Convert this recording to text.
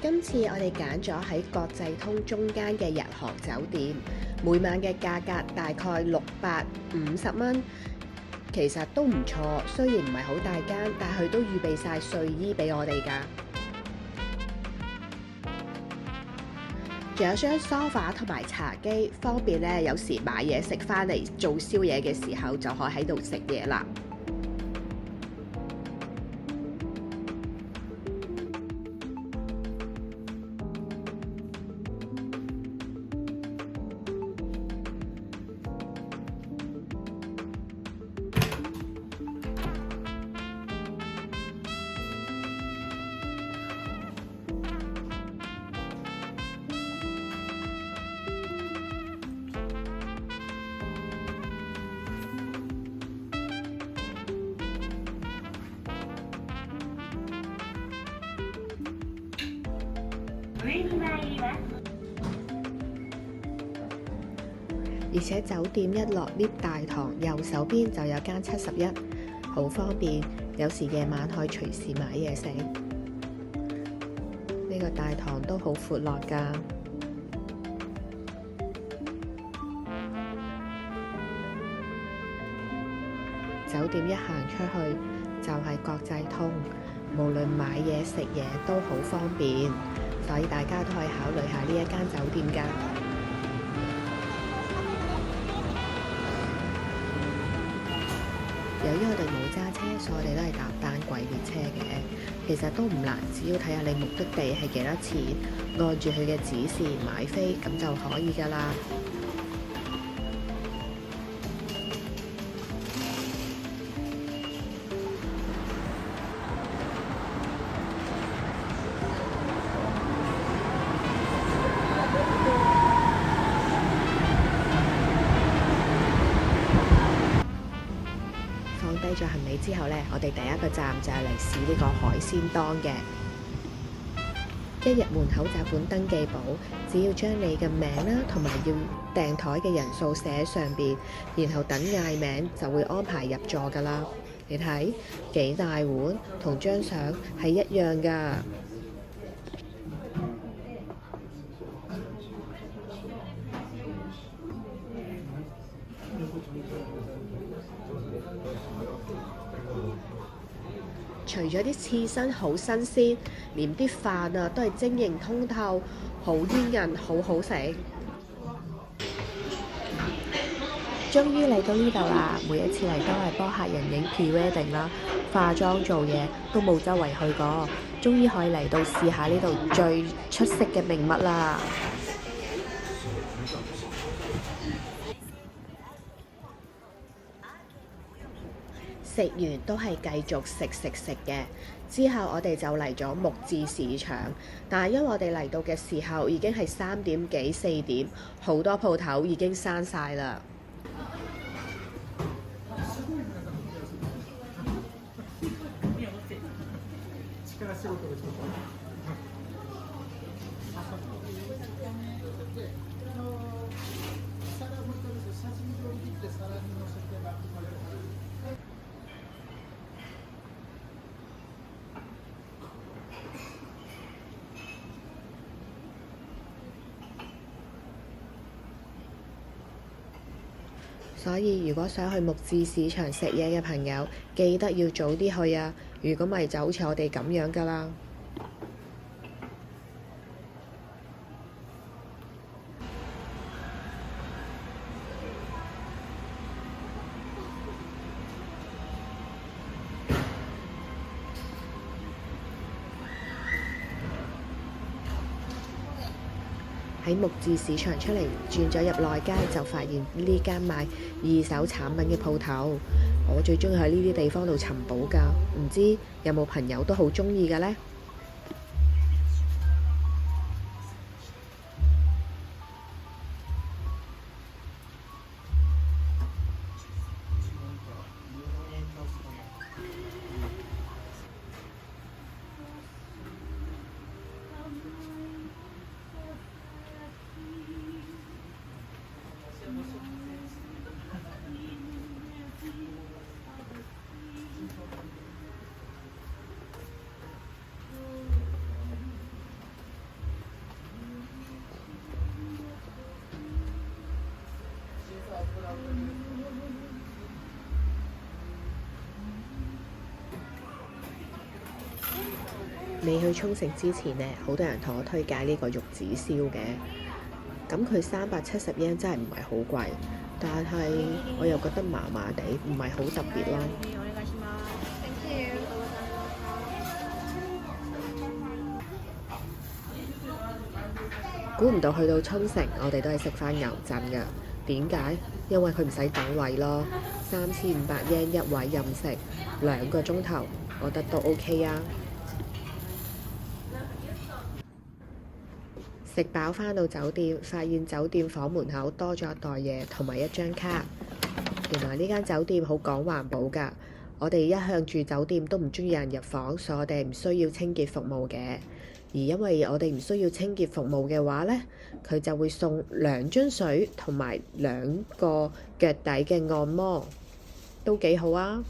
今次我哋揀咗喺國際通中間嘅日航酒店，每晚嘅價格大概650蚊，其實都唔錯。雖然唔係好大間，但係佢都預備晒睡衣俾我哋㗎。仲有張梳化同埋茶几，方便咧有時買嘢食返嚟做宵夜嘅時候就可以喺度食嘢啦。而且酒店一落 lift 大堂，右手邊就有間71，好方便。有時夜晚可以隨時買嘢食。呢個大堂都好闊落㗎。酒店一行出去就係國際通，無論買嘢食嘢都好方便，所以大家都可以考慮下呢一間酒店㗎。由於我哋冇揸車，所以我哋都係搭單軌列車嘅。其實都唔難，只要睇下你目的地係幾多錢，按住佢嘅指示買飛咁就可以㗎啦。放低咗行李之後呢，我哋第一個站就係嚟試呢個海鮮檔嘅。一入門口就本登記簿，只要將你嘅名啦同埋要訂枱嘅人數寫喺上邊，然後等嗌名就會安排入座㗎啦。你睇幾大碗，同張相係一樣㗎。除咗啲刺身好新鮮，連啲飯啊都係晶瑩通透，好煙韌，好好食。終於嚟到呢度啦！每一次嚟都係幫客人影 pre-wedding 啦，化妝做嘢都冇周圍去過，終於可以嚟到試下呢度最出色嘅名物啦！食完都係繼續食嘅，之後我哋就嚟咗木質市場，但係因為我哋嚟到嘅時候已經係3點幾4點，好多鋪頭已經閂晒啦。所以如果想去木質市場食嘢嘅朋友，記得要早啲去啊！如果咪就好似我哋咁樣㗎啦。喺木質市場出嚟，轉咗入內街就發現呢間賣二手產品嘅鋪頭。我最中意喺呢啲地方度尋寶㗎，唔知有冇朋友都好中意嘅呢？未去沖繩之前呢，好多人同我推介呢個玉子燒嘅，咁佢370 yen 真係唔係好貴，但係我又覺得麻麻地，唔係好特別咯。估唔到去到沖繩，我哋都係食翻牛震㗎。點解？因為佢唔使等位咯，3500 yen 一位任食2個鐘頭，我覺得都 OK 啊。食飽返到酒店，發現酒店房門口多咗一袋嘢同埋一張卡。原來呢間酒店好講環保㗎。我哋一向住酒店都唔中意有人入房，所以我哋唔需要清潔服務嘅。而因為我哋唔需要清潔服務嘅話呢，佢就會送2樽水同埋2個腳底嘅按摩，都幾好啊！